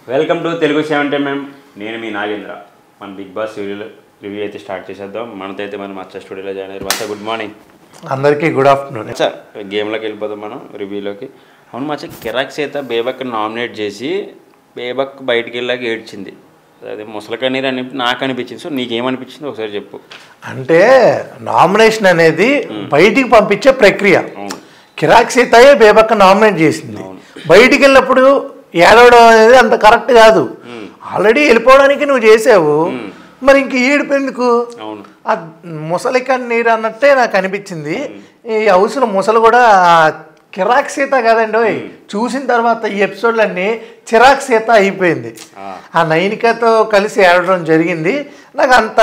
Welcome to Telugu 70mm. నేను మీ నాగేంద్ర. మన big boss serial review అయితే స్టార్ట్ చేసేద్దాం. మనతో అయితే మనం మచ్చ స్టూడియోలో జాయిన్ అయ్యారు. మచ్చ గుడ్ మార్నింగ్. అందరికీ గుడ్ ఆఫ్టర్నూన్. సార్ గేమ్లోకి వెళ్ళిపోతాం మనం రివ్యూలోకి. అవును మచ్చ, కిరాక్ సీత బేబక్ నామినేట్ చేసి బేబక్ బయటికి వెళ్ళాక ఏడ్చింది. అదే ముసలి కన్నీరు అని నాకు అనిపించింది. సో నీకేమనిపించింది ఒకసారి చెప్పు. అంటే నామినేషన్ అనేది బయటికి పంపించే ప్రక్రియ. కిరాక్ సీతయే బేబక్క నామినేట్ చేసింది. బయటికి వెళ్ళినప్పుడు ఏడవడం అనేది అంత కరెక్ట్ కాదు. ఆల్రెడీ వెళ్ళిపోవడానికి నువ్వు చేసావు, మరి ఇంక ఏడుపు ఎందుకు? ఆ ముసలి కన్నీరు అన్నట్టే నాకు అనిపించింది. ఈ హౌస్లో ముసలు కూడా కిరాక్ సీత కాదండి. చూసిన తర్వాత ఈ ఎపిసోడ్లన్నీ చిరాక్ సీత అయిపోయింది. ఆ నైనికతో కలిసి ఏడవడం జరిగింది. నాకు అంత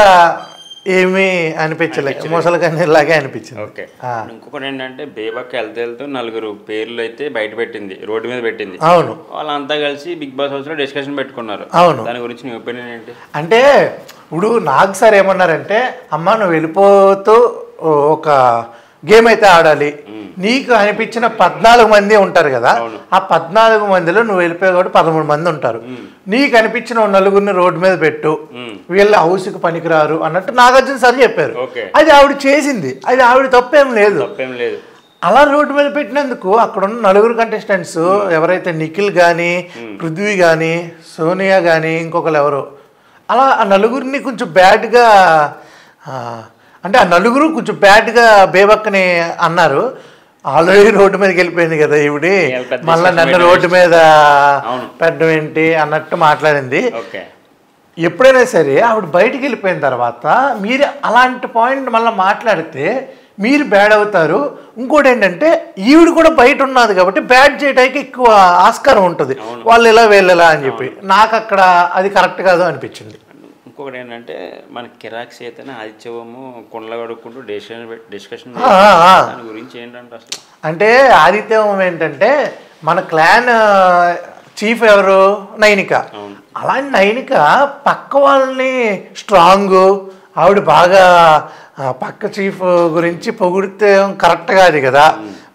ఏమీ అనిపించలేదు, ముసలి కన్నీరులాగే అనిపించింది. ఓకే. ఇంకొకటి ఏంటంటే బేబక్ వెళ్తూ నలుగురు పేర్లు అయితే బయట పెట్టింది, రోడ్డు మీద పెట్టింది. అవును, వాళ్ళంతా కలిసి బిగ్ బాస్ హౌస్లో డిస్కషన్ పెట్టుకున్నారు. అవును, దాని గురించి నీ ఒపీనియన్ ఏంటి? అంటే ఇప్పుడు నాకు సార్ ఏమన్నారంటే, అమ్మ నువ్వు వెళ్ళిపోతూ ఒక గేమ్ అయితే ఆడాలి. నీకు అనిపించిన 14 మంది ఉంటారు కదా, ఆ 14 మందిలో నువ్వు వెళ్ళిపోయే కూడా 13 మంది ఉంటారు. నీకు అనిపించిన నలుగురిని రోడ్డు మీద పెట్టు, వీళ్ళ హౌస్కి పనికిరారు అన్నట్టు నాగార్జున సార్ చెప్పారు. అది ఆవిడ చేసింది, అది ఆవిడ తప్పేం లేదు. అలా రోడ్డు మీద పెట్టినందుకు అక్కడ ఉన్న నలుగురు కంటెస్టెంట్స్ ఎవరైతే నిఖిల్ కానీ, పృథ్వీ కానీ, సోనియా కానీ, ఇంకొకరు ఎవరు, అలా ఆ నలుగురిని కొంచెం బ్యాడ్గా, అంటే ఆ నలుగురు కొంచెం బ్యాడ్గా బేబక్కని అన్నారు. ఆల్రెడీ రోడ్డు మీదకి వెళ్ళిపోయింది కదా ఈవిడి, మళ్ళీ నన్ను రోడ్డు మీద పెట్టడం ఏంటి అన్నట్టు మాట్లాడింది. ఎప్పుడైనా సరే ఆవిడ బయటికి వెళ్ళిపోయిన తర్వాత మీరు అలాంటి పాయింట్ మళ్ళీ మాట్లాడితే మీరు బ్యాడ్ అవుతారు. ఇంకోటి ఏంటంటే ఈవిడ కూడా బయట ఉన్నది కాబట్టి బ్యాడ్ చేయడానికి ఎక్కువ ఆస్కారం ఉంటుంది, వాళ్ళు ఇలా వీళ్ళెలా అని చెప్పి. నాకు అక్కడ అది కరెక్ట్ కాదు అనిపించింది. ఇంకొకటి ఏంటంటే మన కిరాక్ సీతని ఆదిత్యము కొండలు కడుక్కుంటూ డిస్కషన్ దాని గురించి ఏంటంటే అసలు అంటే ఆదిత్యం ఏంటంటే మన క్లాన్ చీఫ్ ఎవరు, నైనిక. అలాంటి నైనిక పక్క వాళ్ళని స్ట్రాంగ్, ఆవిడ బాగా పక్క చీఫ్ గురించి పొగిడితే కరెక్ట్ కాదు కదా.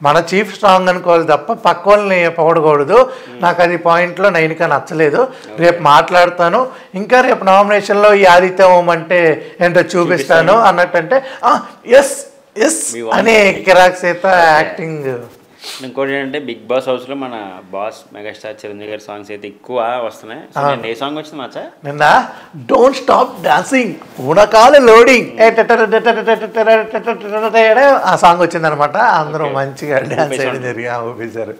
మన చీఫ్ స్ట్రాంగ్ అనుకోవాలి తప్ప పక్క వాళ్ళని పొగడకూడదు. నాకు అది పాయింట్లో నైనిక నచ్చలేదు. రేపు మాట్లాడతాను, ఇంకా రేపు నామినేషన్లో ఈ ఆదిత్యం అంటే ఏంటో చూపిస్తాను అన్నట్టంటే ఎస్ ఎస్ అనే కిరాక్ సీత యాక్టింగ్. ఇంకోటి ఏంటంటే బిగ్ బాస్ హౌస్లో మన బాస్ మెగాస్టార్ చిరంజీవి గారి సాంగ్స్ అయితే ఎక్కువ వస్తున్నాయి. ఏ సాంగ్ వచ్చింది మచ్చా నిన్న? డోంట్ స్టాప్ డాన్సింగ్ పూనకాల లోడింగ్ ఆ సాంగ్ వచ్చింది అనమాట. అందరూ మంచిగా డాన్స్ చేయడం జరిగి ఊపించారు.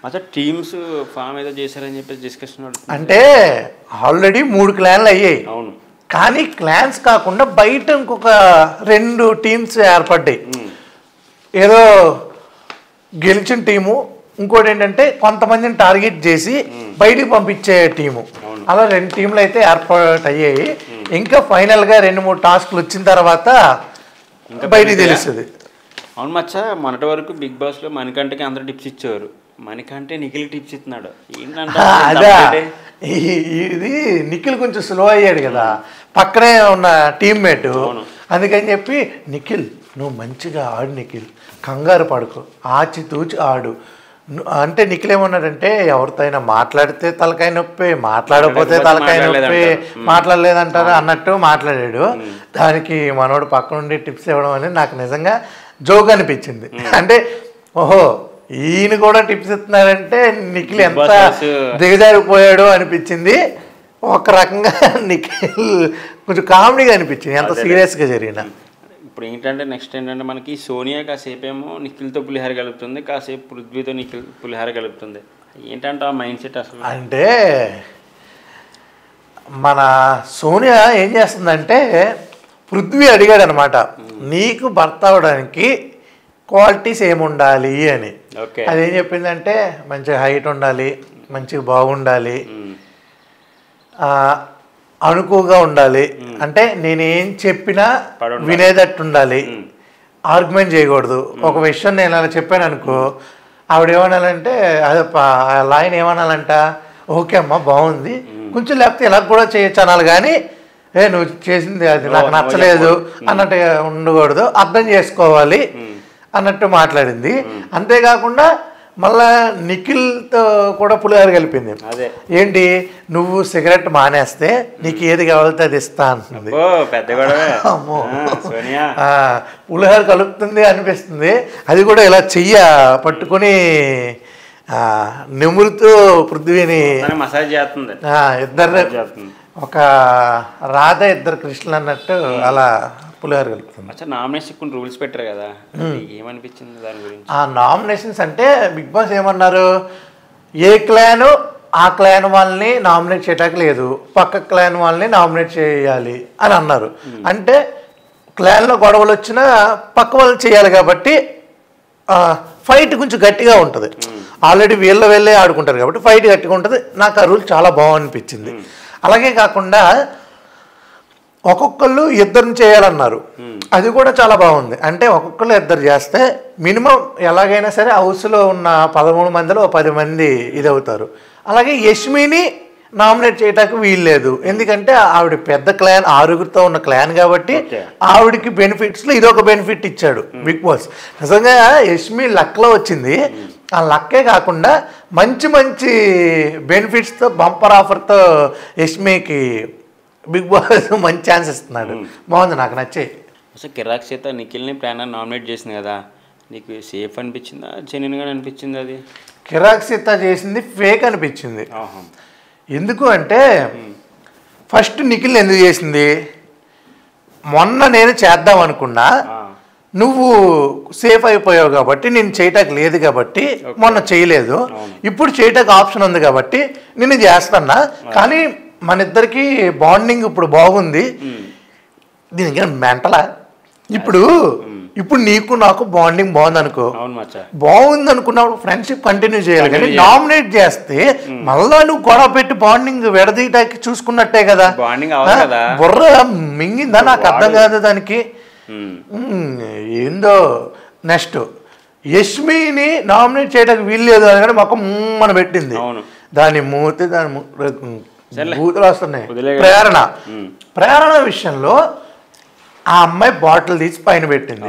మచ్చా టీమ్స్ ఫామ్ ఏదో చేశారని చెప్పేసి డిస్కషన్ అంటే ఆల్రెడీ 3 క్లాన్లు అయ్యాయి. అవును, కానీ క్లాన్స్ కాకుండా బయట ఇంకొక 2 టీమ్స్ ఏర్పడ్డాయి. ఏదో గెలిచిన టీము, ఇంకోటి ఏంటంటే కొంతమందిని టార్గెట్ చేసి బయటికి పంపించే టీము. అలా 2 టీంలు అయితే ఏర్పాటు అయ్యాయి. ఇంకా ఫైనల్గా 2-3 టాస్క్లు వచ్చిన తర్వాత బయటికి తెలుస్తుంది. అవును మచ్చా, మొన్నటి వరకు బిగ్ బాస్లో మణికంటకి అందరూ టిప్స్ ఇచ్చేవారు. మణికంటే నిఖిల్ టిప్స్ ఇస్తున్నాడు ఏంటంటే అదే ఇది నిఖిల్ కొంచెం స్లో అయ్యాడు కదా, పక్కనే ఉన్న టీమ్మేట్. అందుకని చెప్పి నిఖిల్ నువ్వు మంచిగా ఆడు, నిఖిల్ కంగారు పడుకో, ఆచితూచి ఆడు అంటే. నిఖిల్ ఏమన్నాడంటే ఎవరితో అయినా మాట్లాడితే తలకాయ నొప్పి, మాట్లాడకపోతే తలకాయ నొప్పి, మాట్లాడలేదంటారు అన్నట్టు మాట్లాడాడు. దానికి మనోడు పక్క నుండి టిప్స్ ఇవ్వడం అనేది నాకు నిజంగా జోక్ అనిపించింది. అంటే ఓహో ఈయన కూడా టిప్స్ ఇస్తున్నారంటే నిఖిల్ ఎంత దిగజారిపోయాడు అనిపించింది. ఒక రకంగా నిఖిల్ కొంచెం కామెడీగా అనిపించింది, ఎంత సీరియస్గా జరిగిన. ఇప్పుడు ఏంటంటే నెక్స్ట్ ఏంటంటే మనకి సోనియా కాసేపు ఏమో నిఖిల్తో పులిహార కలుపుతుంది, కాసేపు పృథ్వీతో నిఖిల్ పులిహార కలుపుతుంది. ఏంటంటే ఆ మైండ్ సెట్ అసలు. అంటే మన సోనియా ఏం చేస్తుందంటే పృథ్వీ అడిగాడు అనమాట, నీకు భర్త అవడానికి క్వాలిటీస్ ఏముండాలి అని. అదేం చెప్పిందంటే మంచిగా హైట్ ఉండాలి, మంచిగా బాగుండాలి, అనుకువగా ఉండాలి, అంటే నేనేం చెప్పినా వినేటట్టు ఉండాలి, ఆర్గ్యుమెంట్ చేయకూడదు. ఒక విషయం నేను అలా చెప్పాను అనుకో, ఆవిడ ఏమనాలంటే అదే లైన్ ఏమనాలంట, ఓకే అమ్మ బాగుంది కొంచెం, లేకపోతే ఇలా కూడా చేయొచ్చు అనాలి. కానీ నువ్వు చేసింది అది నాకు నచ్చలేదు అన్నట్టు ఉండకూడదు, అర్థం చేసుకోవాలి అన్నట్టు మాట్లాడింది. అంతేకాకుండా మళ్ళా నిఖిల్తో కూడా పులిహార కలిపింది. అదే ఏంటి, నువ్వు సిగరెట్ మానేస్తే నీకు ఏది కావాలితే అది ఇస్తా అంటుంది. పులిహార కలుపుతుంది అనిపిస్తుంది. అది కూడా ఇలా చెయ్య పట్టుకొని నెమురుతూ పృథ్వీని మసాజ్ చేస్తుంది. ఇద్దరు ఒక రాధ ఇద్దరు కృష్ణులు అన్నట్టు అలా పులిహార కలుపుతుంది. నామినేషన్ రూల్స్ పెట్టారు కదా, ఏమనిపించింది దాని గురించి? ఆ నామినేషన్స్ అంటే బిగ్ బాస్ ఏమన్నారు, ఏ క్లాన్ ఆ క్లాన్ వాళ్ళని నామినేట్ చేయటానికి లేదు, పక్క క్లాన్ వాళ్ళని నామినేట్ చేయాలి అని అన్నారు. అంటే క్లాన్లో గొడవలు వచ్చినా పక్క వాళ్ళు చేయాలి కాబట్టి ఫైట్ కొంచెం గట్టిగా ఉంటుంది. ఆల్రెడీ వీళ్ళే ఆడుకుంటారు కాబట్టి ఫైట్ గట్టిగా ఉంటుంది. నాకు ఆ రూల్ చాలా బాగనిపించింది. అలాగే కాకుండా ఒక్కొక్కళ్ళు ఇద్దరిని చేయాలన్నారు, అది కూడా చాలా బాగుంది. అంటే ఒక్కొక్కళ్ళు ఇద్దరు చేస్తే మినిమం ఎలాగైనా సరే హౌస్లో ఉన్న 13 మందిలో 10 మంది ఇది అవుతారు. అలాగే యష్మిని నామినేట్ చేయటానికి వీల్లేదు, ఎందుకంటే ఆవిడ పెద్ద క్లాన్, 6గురితో ఉన్న క్లాన్ కాబట్టి ఆవిడకి బెనిఫిట్స్లో ఇదొక బెనిఫిట్ ఇచ్చాడు బిగ్ బాస్. నిజంగా యష్మి లక్లో వచ్చింది. ఆ లక్కే కాకుండా మంచి మంచి బెనిఫిట్స్తో బంపర్ ఆఫర్తో యష్మికి బిగ్ బాస్ మంచి ఛాన్స్ ఇస్తున్నాడు. బాగుంది, నాకు నచ్చే. అసలు కిరాక్ సీత నిఖిల్ని ప్లాన్ నామినేట్ చేసింది కదా, నీకు సేఫ్ అనిపించిందా, జెన్యూన్గా అనిపించింది? అది కిరాక్ సీత చేసింది ఫేక్ అనిపించింది. ఎందుకు అంటే ఫస్ట్ నిఖిల్ ఎందుకు చేసింది, మొన్న నేను చేద్దాం అనుకున్నా, నువ్వు సేఫ్ అయిపోయావు కాబట్టి నేను చేయటానికి లేదు కాబట్టి మొన్న చేయలేదు, ఇప్పుడు చేయటానికి ఆప్షన్ ఉంది కాబట్టి నేను చేస్తున్నా. కానీ మన ఇద్దరికి బాండింగ్ ఇప్పుడు బాగుంది. దీనికి మెంటలా? ఇప్పుడు నీకు నాకు బాండింగ్ బాగుంది అనుకో, బాగుంది అనుకున్నప్పుడు ఫ్రెండ్షిప్ కంటిన్యూ చేయాలి. కానీ నామినేట్ చేస్తే మళ్ళా నువ్వు గొడవ పెట్టి బాండింగ్ విడదీయటానికి చూసుకున్నట్టే కదా. బుర్ర మింగిందా? నాకు అర్థం కాదు దానికి. ఏందో. నెక్స్ట్ యష్మిని నామినేట్ చేయడానికి వీల్లేదు అని కానీ మాకు మన పెట్టింది. దాని మూతి బూతులు వస్తున్నాయి. ప్రేరణ విషయంలో ఆ అమ్మాయి బాటిల్ తీసి పైన పెట్టింది.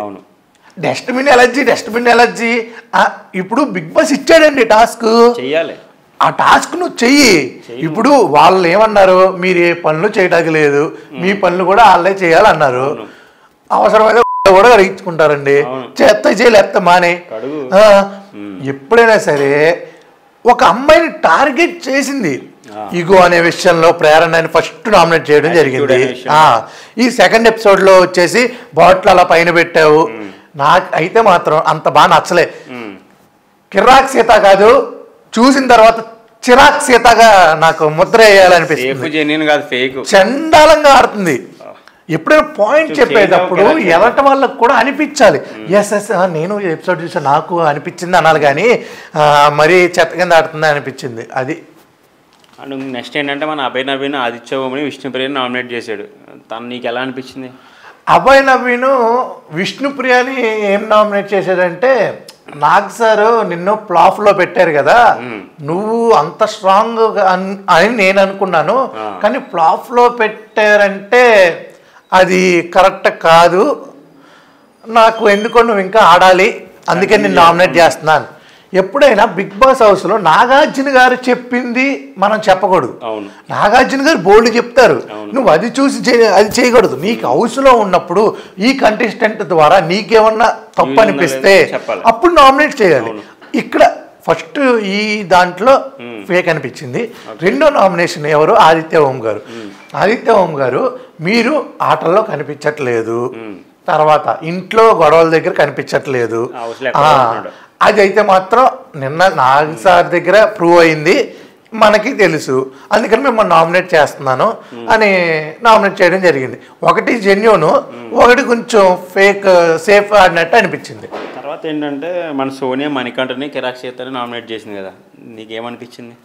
Dustbin allergy. ఇప్పుడు బిగ్ బాస్ ఇచ్చాడండి టాస్క్, ఆ టాస్క్ నువ్వు చెయ్యి. ఇప్పుడు వాళ్ళు ఏమన్నారు, మీరు ఏ పనులు చేయడానికి లేదు, మీ పనులు కూడా వాళ్ళే చేయాలన్నారు. అవసరమైతే కూడా కడిగించుకుంటారండి, చేయలేస్తా మానే. ఎప్పుడైనా సరే ఒక అమ్మాయిని టార్గెట్ చేసింది ఇగో అనే విషయంలో ప్రేరణని ఫస్ట్ నామినేట్ చేయడం జరిగింది. ఈ సెకండ్ ఎపిసోడ్లో వచ్చేసి బాటిల్ అలా పైన పెట్టావు, నాకు అయితే మాత్రం అంత బాగా నచ్చలే. కిరాక్ సీత కాదు, చూసిన తర్వాత చిరాక్ సీతగా నాకు ముద్ర వేయాలనిపిస్తుంది. చండాలంగా ఆడుతుంది. ఎప్పుడైనా పాయింట్ చెప్పేటప్పుడు ఎలాంటి వాళ్ళకు కూడా అనిపించాలి, ఎస్ నేను ఎపిసోడ్ చూసా నాకు అనిపించింది అనాలి, కానీ మరీ చెత్త కింద ఆడుతుంది అనిపించింది. అది నెక్స్ట్ ఏంటంటే మన అభయ్ నవీన్ ఆదిత్య ఓంని విష్ణుప్రియని నామినేట్ చేశాడు. తను నీకు ఎలా అనిపించింది? అభయ్ నవీన్ విష్ణుప్రియని ఏం నామినేట్ చేశాడంటే, నాగ్ సార్ నిన్ను ప్లాఫ్లో పెట్టారు కదా, నువ్వు అంత స్ట్రాంగ్ అని నేను అనుకున్నాను, కానీ ప్లాఫ్లో పెట్టారంటే అది కరెక్ట్ కాదు, నాకు ఎందుకో నువ్వు ఇంకా ఆడాలి, అందుకే నేను నామినేట్ చేస్తున్నాను. ఎప్పుడైనా బిగ్ బాస్ హౌస్లో నాగార్జున గారు చెప్పింది మనం చెప్పకూడదు. నాగార్జున గారు బోల్డ్ చెప్తారు, నువ్వు అది చూసి అది చేయకూడదు. నీకు హౌస్లో ఉన్నప్పుడు ఈ కంటెస్టెంట్ ద్వారా నీకేమన్నా తప్పు అనిపిస్తే అప్పుడు నామినేట్ చేయాలి. ఇక్కడ ఫస్ట్ ఈ దాంట్లో ఫేక్ అనిపించింది. రెండో నామినేషన్ ఎవరు? ఆదిత్య ఓం గారు మీరు ఆటల్లో కనిపించట్లేదు, తర్వాత ఇంట్లో గొడవల దగ్గర కనిపించట్లేదు. అది అయితే మాత్రం నిన్న నాగ్ సార్ దగ్గర ప్రూవ్ అయింది, మనకి తెలుసు, అందుకని మేము నామినేట్ చేస్తున్నాను అని నామినేట్ చేయడం జరిగింది. ఒకటి జెన్యూన్, ఒకటి కొంచెం ఫేక్ సేఫ్ ఆడినట్టు అనిపించింది. తర్వాత ఏంటంటే మన సోనియా మణికంఠని కిరాక్ సీతని నామినేట్ చేసింది కదా, నీకేమనిపించింది?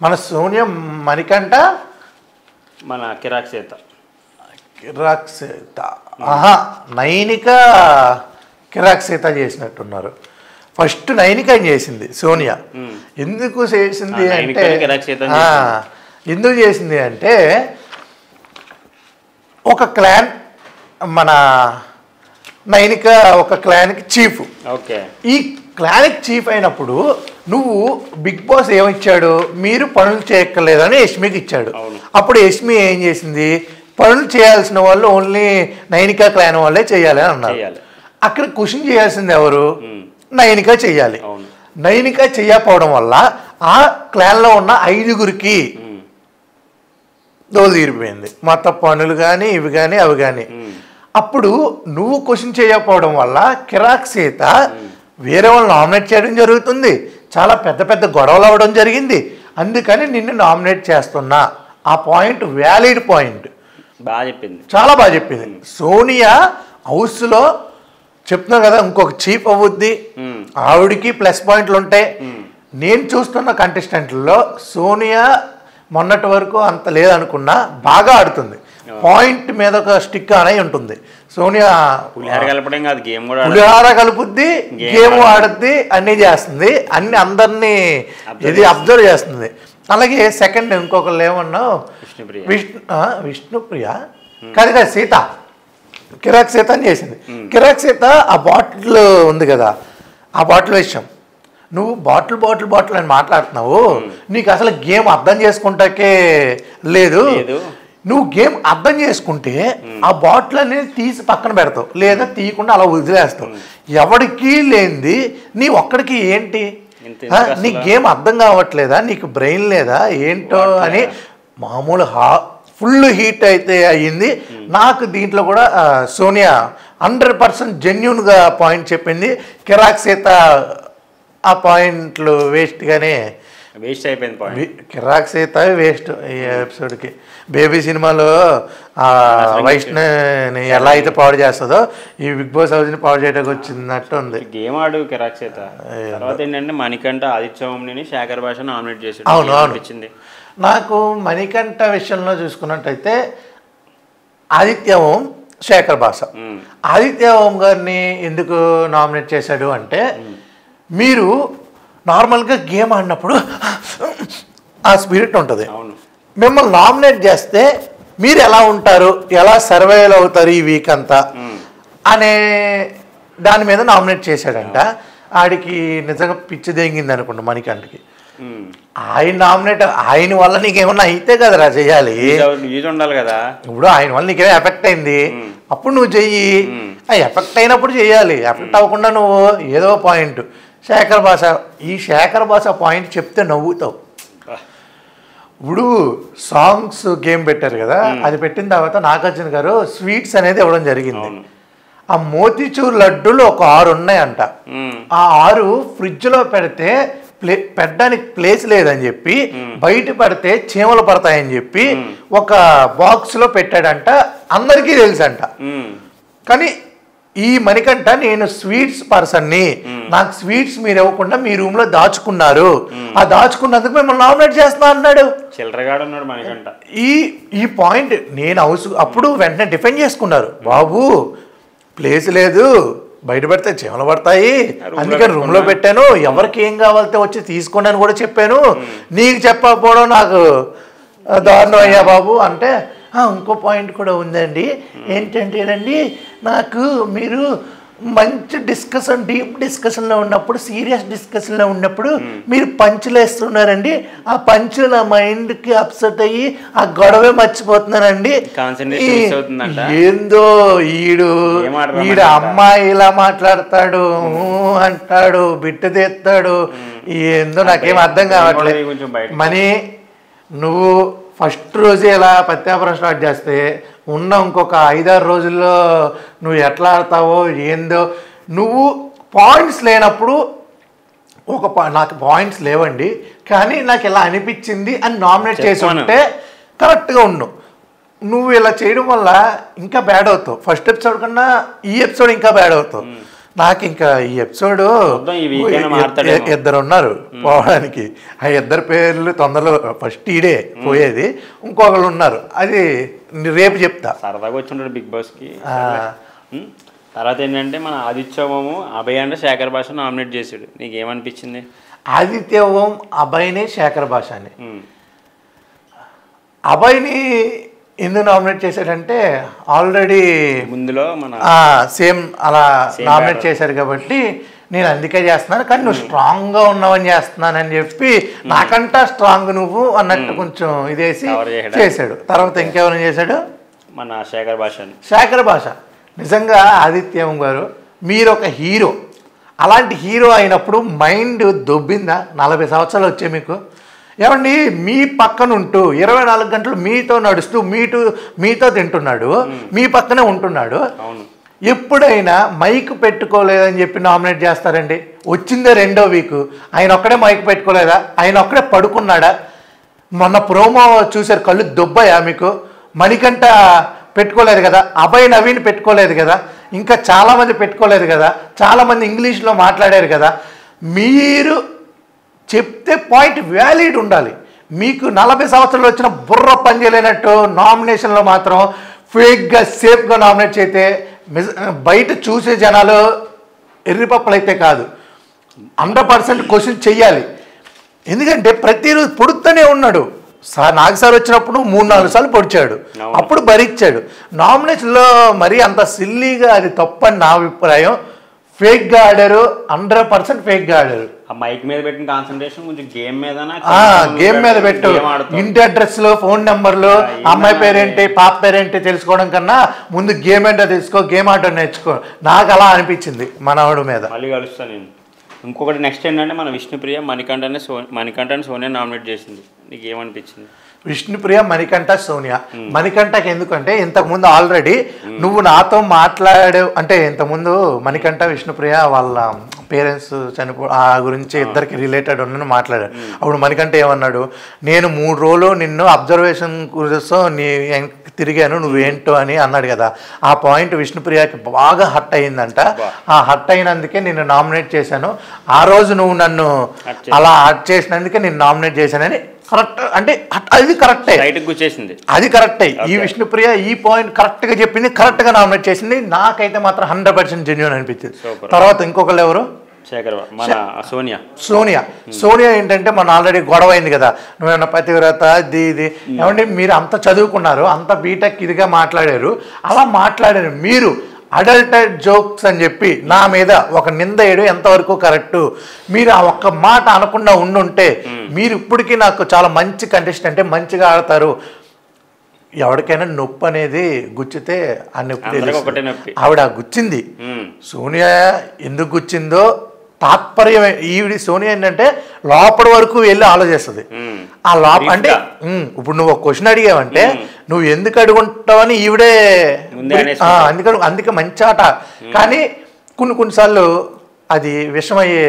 మన సోనియా మణికంఠ మన కిరాక్ సీత నైనిక కిరాక్ సీత చేసినట్టున్నారు. ఫస్ట్ నైనిక చేసింది సోనియా. ఎందుకు చేసింది అంటే ఎందుకు చేసింది అంటే ఒక క్లాన్, మన నైనిక ఒక క్లాన్కి చీఫ్. ఈ క్లాన్కి చీఫ్ అయినప్పుడు నువ్వు బిగ్ బాస్ ఏమిచ్చాడు, మీరు పనులు చేయక్కర్లేదని యష్మికి ఇచ్చాడు. అప్పుడు యష్మి ఏం చేసింది, పనులు చేయాల్సిన వాళ్ళు ఓన్లీ నైనికా క్లాన్ వాళ్ళే చేయాలి అని అన్నారు. అక్కడ క్వశ్చన్ చేయాల్సింది ఎవరు, నైనికా చెయ్యాలి. నైనికా చెయ్యకపోవడం వల్ల ఆ క్లాన్లో ఉన్న 5గురికి దోలు తీరిపోయింది, మొత్తం పనులు కానీ ఇవి కానీ అవి కానీ. అప్పుడు నువ్వు క్వశ్చన్ చేయకపోవడం వల్ల కిరాక్ సీత వేరే వాళ్ళు నామినేట్ చేయడం జరుగుతుంది, చాలా పెద్ద పెద్ద గొడవలు అవ్వడం జరిగింది. అందుకని నిన్ను నామినేట్ చేస్తున్నా. ఆ పాయింట్ వ్యాలిడ్ పాయింట్, బాగా చెప్పింది, చాలా బాగా చెప్పింది. సోనియా హౌస్లో చెప్తున్నా కదా, ఇంకొక చీఫ్ అవ్వుద్ది, ఆవిడికి ప్లస్ పాయింట్లు ఉంటాయి. నేను చూస్తున్న కంటెస్టెంట్లలో సోనియా మొన్నటి వరకు అంత లేదనుకున్నా బాగా ఆడుతుంది, పాయింట్ మీద ఒక స్టిక్ అనే ఉంటుంది. సోనియా పులిహార కలుపుద్ది, గేమ్ ఆడుద్ది, అన్నీ చేస్తుంది, అందరినీ ఇది అబ్జర్వ్ చేస్తుంది. అలాగే సెకండ్ ఇంకొకళ్ళు ఏమన్నావు, విష్ణుప్రియ కాదు కదా, సీత, కిరాక్ సీత అని చేసింది. కిరాక్ సీత ఆ బాటిల్ ఉంది కదా, ఆ బాటిల్ విషయం నువ్వు బాటిల్ అని మాట్లాడుతున్నావు, నీకు అసలు గేమ్ అర్థం చేసుకుంటాకే లేదు. నువ్వు గేమ్ అర్థం చేసుకుంటే ఆ బాటిల్ అనేది తీసి పక్కన పెడతావు, లేదా తీయకుండా అలా వదిలేస్తావు. ఎవరికి లేనిది నీ ఒక్కడికి ఏంటి, నీ గేమ్ అర్థం కావట్లేదా, నీకు బ్రెయిన్ లేదా ఏంటో అని మామూలు ఫుల్ హీట్ అయితే అయ్యింది. నాకు దీంట్లో కూడా సోనియా 100% జెన్యున్గా పాయింట్ చెప్పింది. కిరాక్ సీత ఆ పాయింట్లు వేస్ట్ అయిపోయింది. కిరాక్ సీత వేస్ట్ ఈ ఎపిసోడ్కి. బేబీ సినిమాలో వైష్ణవిని ఎలా అయితే పాడు చేస్తుందో ఈ బిగ్ బాస్ హౌస్ని పాడు చేయడానికి వచ్చినట్టు ఉంది. గేమ్ ఆడు కిరాక్ సీత. తర్వాత ఏంటంటే మణికంఠ ఆదిత్యవంని శేఖర్ భాష నామినేట్ చేసి. అవును అనిపించింది నాకు. మణికంఠ విషయంలో చూసుకున్నట్టయితే ఆదిత్యవం శేఖర్ భాష, ఆదిత్యవం గారిని ఎందుకు నామినేట్ చేశాడు అంటే, మీరు నార్మల్గా గేమ్ ఆడినప్పుడు ఆ స్పిరిట్ ఉంటుంది, మిమ్మల్ని నామినేట్ చేస్తే మీరు ఎలా ఉంటారు, ఎలా సర్వైవ్ అవుతారు ఈ వీక్ అంతా అనే దాని మీద నామినేట్ చేశాడంట. ఆడికి నిజంగా పిచ్చి దెంగింది అనుకోండి మణికంఠకి. ఆయన నామినేట్, ఆయన వల్ల నీకేమన్నా అయితే కదరా చెయ్యాలి, ఉండాలి కదా. ఇప్పుడు ఆయన వల్ల నీకేమో ఎఫెక్ట్ అయింది, అప్పుడు నువ్వు చెయ్యి. ఆ ఎఫెక్ట్ అయినప్పుడు చెయ్యాలి, ఎఫెక్ట్ అవ్వకుండా నువ్వు ఏదో పాయింట్. శేఖర్ భాష, ఈ శేఖర్ భాష పాయింట్ చెప్తే నవ్వుతావు. ఇప్పుడు సాంగ్స్ గేమ్ పెట్టారు కదా, అది పెట్టిన తర్వాత నాగార్జున గారు స్వీట్స్ అనేది ఇవ్వడం జరిగింది. ఆ మోతీచూర్ లడ్డూలు ఒక 6 ఉన్నాయంట. ఆ 6 ఫ్రిడ్జ్లో పెడితే పెట్టడానికి ప్లేస్ లేదని చెప్పి, బయట పడితే చీమలు పడతాయని చెప్పి ఒక బాక్స్లో పెట్టాడంట. అందరికీ తెలుసంట. కానీ ఈ మణికంఠ, నేను స్వీట్స్ పర్సన్ని, నాకు స్వీట్స్ మీరు ఇవ్వకుండా మీ రూమ్లో దాచుకున్నారు, ఆ దాచుకున్నందుకు మిమ్మల్ని నామినేట్ చేస్తున్నా అన్నాడు. ఈ పాయింట్ నేను అప్పుడు వెంటనే డిఫెండ్ చేసుకున్నారు, బాబు ప్లేస్ లేదు, బయట పెడితే చీమలు పడతాయి, అందుకని రూమ్లో పెట్టాను, ఎవరికి ఏం కావాలితే వచ్చి తీసుకోండి అని కూడా చెప్పాను, నీకు చెప్పకపోవడం నాకు దారుణం అయ్యా బాబు అంటే. ఇంకో పాయింట్ కూడా ఉందండి, ఏంటంటేనండి, నాకు మీరు మంచి డిస్కషన్, డీప్ డిస్కషన్లో ఉన్నప్పుడు, సీరియస్ డిస్కషన్లో ఉన్నప్పుడు మీరు పంచులు వేస్తున్నారండి, ఆ పంచులు నా మైండ్కి అప్సెట్ అయ్యి ఆ గొడవే మర్చిపోతున్నానండి. ఏందో ఈడు అమ్మాయి ఇలా మాట్లాడతాడు అంటాడు, బిట్టు తెస్తాడు, ఏందో నాకేం అర్థం కావట్లేదు. మనీ నువ్వు ఫస్ట్ రోజే ఇలా ప్రత్యాపరం స్టార్ట్ చేస్తే ఉన్న ఇంకొక 5-6 రోజుల్లో నువ్వు ఎట్లా ఆడతావో ఏందో. నువ్వు పాయింట్స్ లేనప్పుడు నాకు పాయింట్స్ లేవండి కానీ నాకు ఇలా అనిపించింది అని నామినేట్ చేసి ఉంటే కరెక్ట్గా ఉన్నావు. నువ్వు ఇలా చేయడం వల్ల ఇంకా బ్యాడ్ అవుతావు. ఫస్ట్ ఎపిసోడ్ కన్నా ఈ ఎపిసోడ్ ఇంకా బ్యాడ్ అవుతావు. నాకు ఇంకా ఈ ఎపిసోడ్ 2 ఉన్నారు పోవడానికి, ఆ 2 పేర్లు తొందరలో ఫస్ట్ ఈడే పోయేది, ఇంకొకళ్ళు ఉన్నారు, అది రేపు చెప్తా. సరదాగా వచ్చింటాడు బిగ్ బాస్కి. తర్వాత ఏంటంటే మన ఆదిత్యవము అభయ్ అంటే శేఖర్ భాష నామినేట్ చేసాడు, నీకేమనిపించింది? ఆదిత్యవం అభయ్ని శేఖర్ భాషని. అభయ్ని ఎందుకు నామినేట్ చేశాడంటే ఆల్రెడీ ముందులో మన సేమ్ అలా నామినేట్ చేశారు కాబట్టి నేను అందుకే చేస్తున్నాను, కానీ నువ్వు స్ట్రాంగ్గా ఉన్నావని చేస్తున్నానని చెప్పి నాకంటా స్ట్రాంగ్ నువ్వు అన్నట్టు కొంచెం ఇదేసి చేశాడు. తర్వాత ఇంకెవరైనా చేశాడు, మన శేఖర్ భాష. నిజంగా ఆదిత్యం గారు మీరు ఒక హీరో. అలాంటి హీరో అయినప్పుడు మైండ్ దొబ్బిందా? 40 సంవత్సరాలు వచ్చాయి మీకు. ఏమండి, మీ పక్కన ఉంటూ 24 గంటలు మీతో నడుస్తూ మీతో తింటున్నాడు, మీ పక్కనే ఉంటున్నాడు. ఎప్పుడైనా మైక్ పెట్టుకోలేదని చెప్పి నామినేట్ చేస్తారండి? వచ్చిందే 2వ వీక్, ఆయన ఒక్కడే మైక్ పెట్టుకోలేదా? ఆయన ఒక్కడే పడుకున్నాడా? మొన్న ప్రోమో చూసారు, కళ్ళు దొబ్బాయా మీకు? మణికంఠ పెట్టుకోలేదు కదా, అభయ్ నవీన్ పెట్టుకోలేదు కదా, ఇంకా చాలామంది పెట్టుకోలేదు కదా, చాలామంది ఇంగ్లీష్లో మాట్లాడారు కదా. మీరు చెప్తే పాయింట్ వ్యాలిడ్ ఉండాలి. మీకు 40 సంవత్సరాలు వచ్చిన బుర్ర పనిచేయలేనట్టు నామినేషన్లో మాత్రం ఫేక్గా సేఫ్గా నామినేట్ చేస్తే బయట చూసే జనాలు ఎర్రిపప్పులు అయితే కాదు, 100% క్వశ్చన్ చెయ్యాలి. ఎందుకంటే ప్రతిరోజు పొడుతూనే ఉన్నాడు. నాగ్ సార్ వచ్చినప్పుడు 3-4 సార్లు పొడిచాడు, అప్పుడు భరించాడు. నామినేషన్లో మరీ అంత సిల్లీగా అది తప్పని నా అభిప్రాయం. ఫేక్గా ఆడారు, 100% ఫేక్గా ఆడారు. మైక్ మీద పెట్టిన కాన్సన్ట్రేషన్ కొంచెం గేమ్ మీద పెట్టు. ఇంటి అడ్రస్లు, ఫోన్ నెంబర్లు, అమ్మాయి పేరేంటి, పాప పేరేంటి తెలుసుకోవడం కన్నా ముందు గేమ్ ఏంటో తెలుసుకో, గేమ్ ఆటో నేర్చుకో. నాకు అలా అనిపించింది మనవాడు మీద. మళ్ళీ కలుస్తాను నేను. ఇంకొకటి నెక్స్ట్ ఏంటంటే మన విష్ణుప్రియ మణికంఠని సోనియా నామినేట్ చేసింది. నీకు ఏమనిపించింది? విష్ణుప్రియ, మణికంఠ, సోనియా. మణికంఠకి ఎందుకంటే ఇంతకుముందు ఆల్రెడీ నువ్వు నాతో మాట్లాడావు అంటే, ఇంతకుముందు మణికంఠ విష్ణుప్రియ వాళ్ళ పేరెంట్స్ ఆ గురించి ఇద్దరికి రిలేటెడ్ ఉన్నని మాట్లాడాడు. అప్పుడు మణికంఠ ఏమన్నాడు, నేను 3 రోజులు నిన్ను అబ్జర్వేషన్ కోసం తిరిగాను, నువ్వేంటో అని అన్నాడు కదా. ఆ పాయింట్ విష్ణుప్రియకి బాగా హర్ట్ అయిందంట. ఆ హర్ట్ అయినందుకే నిన్ను నామినేట్ చేశాను, ఆ రోజు నువ్వు నన్ను అలా హర్ట్ చేసినందుకే నేను నామినేట్ చేశానని. కరెక్ట్ అంటే అది కరెక్టే, అది కరెక్టే. ఈ విష్ణుప్రియ ఈ పాయింట్ కరెక్ట్గా చెప్పింది, కరెక్ట్గా నామినేట్ చేసింది. నాకైతే మాత్రం 100% జెన్యూన్ అనిపించింది. తర్వాత ఇంకొకళ్ళు ఎవరు? సోనియా ఏంటంటే మన ఆల్రెడీ గొడవ అయింది కదా, నువ్వేమన్నా పతివ్రత ఇది. ఏమంటే మీరు అంత చదువుకున్నారు, అంత బీటెక్ ఇదిగా మాట్లాడారు, అలా మాట్లాడారు మీరు. అడల్టెడ్ జోక్స్ అని చెప్పి నా మీద ఒక నింద వేయడం ఎంతవరకు కరెక్టు? మీరు ఆ ఒక్క మాట అనకుండా ఉండుంటే మీరు ఇప్పటికీ నాకు చాలా మంచి కంటెస్టెంట్, మంచిగా ఆడతారు. ఎవరికైనా నొప్పి అనేది గుచ్చితే ఆ నొప్పి తెలుసు. ఆవిడ గుచ్చింది. సోనియా ఎందుకు గుచ్చిందో తాత్పర్యం, ఈవిడి సోనియా ఏంటంటే లోపల వరకు వెళ్ళి ఆలోచిస్తుంది. ఆ లోపల అంటే ఇప్పుడు నువ్వు ఒక క్వశ్చన్ అడిగావంటే నువ్వు ఎందుకు అడుగుంటావని ఈవిడే, అందుకే మంచి ఆట. కానీ కొన్నిసార్లు అది విషమయ్యే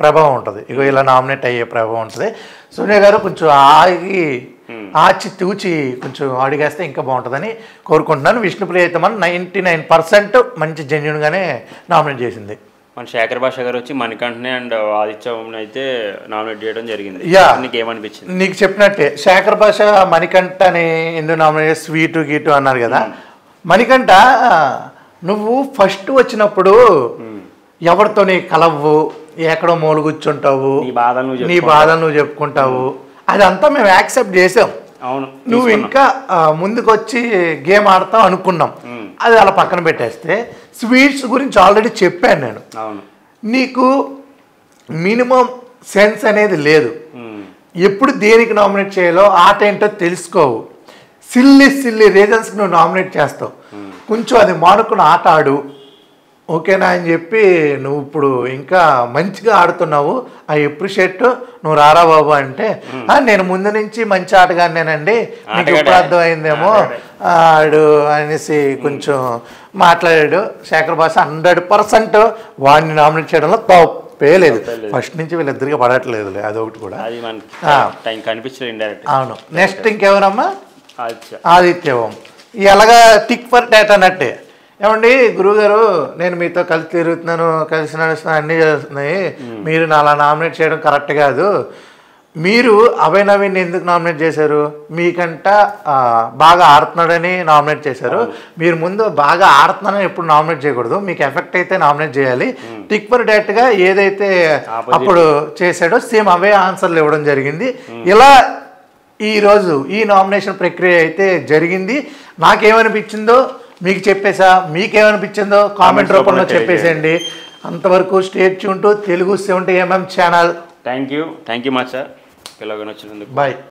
ప్రభావం ఉంటుంది, ఇగో ఇలా నామినేట్ అయ్యే ప్రభావం ఉంటుంది. సోనియా గారు కొంచెం ఆచి తూచి కొంచెం అడిగేస్తే ఇంకా బాగుంటుందని కోరుకుంటున్నాను. విష్ణుప్రియ అయితే మనం 99% మంచి జెన్యూన్గానే నామినేట్ చేసింది. మన శేఖర్ భాష గారు వచ్చి మణికంఠని అండ్ ఆదిత్యని అయితే నామినేట్ చేయడం జరిగింది. నీకు ఏమనిపించింది? నీకు చెప్పినట్టే శేఖర్ భాష మణికంఠని ఎందుకు నామినేట్, స్వీటు గీటు అన్నారు కదా. మణికంఠ నువ్వు ఫస్ట్ వచ్చినప్పుడు ఎవరితో నీ కలవ్వు, ఎక్కడో మూల కూర్చుంటావు, నీ బాధలు నువ్వు చెప్పుకుంటావు, అదంతా మేము యాక్సెప్ట్ చేసాం. నువ్వు ఇంకా ముందుకు వచ్చి గేమ్ ఆడతావు అనుకున్నాం, అది అలా పక్కన పెట్టేస్తే స్వీట్స్ గురించి ఆల్రెడీ చెప్పాను నేను. నీకు మినిమం సెన్స్ అనేది లేదు, ఎప్పుడు దేనికి నామినేట్ చేయాలో ఆట ఏంటో తెలుసుకోవు, సిల్లీ రీజన్స్కి నువ్వు నామినేట్ చేస్తావు. కొంచెం అది మానుకుని ఆట ఆడు, ఓకేనా అని చెప్పి నువ్వు ఇప్పుడు ఇంకా మంచిగా ఆడుతున్నావు, ఐ అప్రిషియేట్, నువ్వు రారా బాబు అంటే నేను ముందు నుంచి మంచి ఆటగానేనండి, నీకు ఎప్పుడు అర్థమైందేమో ఆడు అనేసి కొంచెం మాట్లాడాడు. శేఖర్ భాష 100% వాడిని నామినేట్ చేయడంలో తప్పే లేదు. ఫస్ట్ నుంచి వీళ్ళిద్దరికి పడట్లేదు, అదొకటి కూడా. అవును. నెక్స్ట్ ఇంకెవరమ్మా? ఆదిత్యవం. ఎలాగా టిక్ ఫర్ టాట్ అన్నట్టే. ఏమండి గురువుగారు, నేను మీతో కలిసి తిరుగుతున్నాను, కలిసి నడుస్తున్నాను, అన్నీ చేస్తున్నాయి, మీరు అలా నామినేట్ చేయడం కరెక్ట్ కాదు. మీరు అభయ్ నవీన్ ఎందుకు నామినేట్ చేశారు? మీకంట బాగా ఆడుతున్నాడని నామినేట్ చేశారు. మీరు ముందు బాగా ఆడుతున్నాడని ఎప్పుడు నామినేట్ చేయకూడదు, మీకు ఎఫెక్ట్ అయితే నామినేట్ చేయాలి. టిక్ ఫర్ టాట్గా ఏదైతే అప్పుడు చేశాడో సేమ్ అవే ఆన్సర్లు ఇవ్వడం జరిగింది. ఇలా ఈరోజు ఈ నామినేషన్ ప్రక్రియ అయితే జరిగింది. నాకేమనిపించిందో మీకు చెప్పేసా, మీకేమనిపించిందో కామెంట్ రూపంలో చెప్పేసేయండి. అంతవరకు stay tuned to Telugu 70mm channel. Thank you మచా పిల్లగానే వచ్చినందుకు. బాయ్.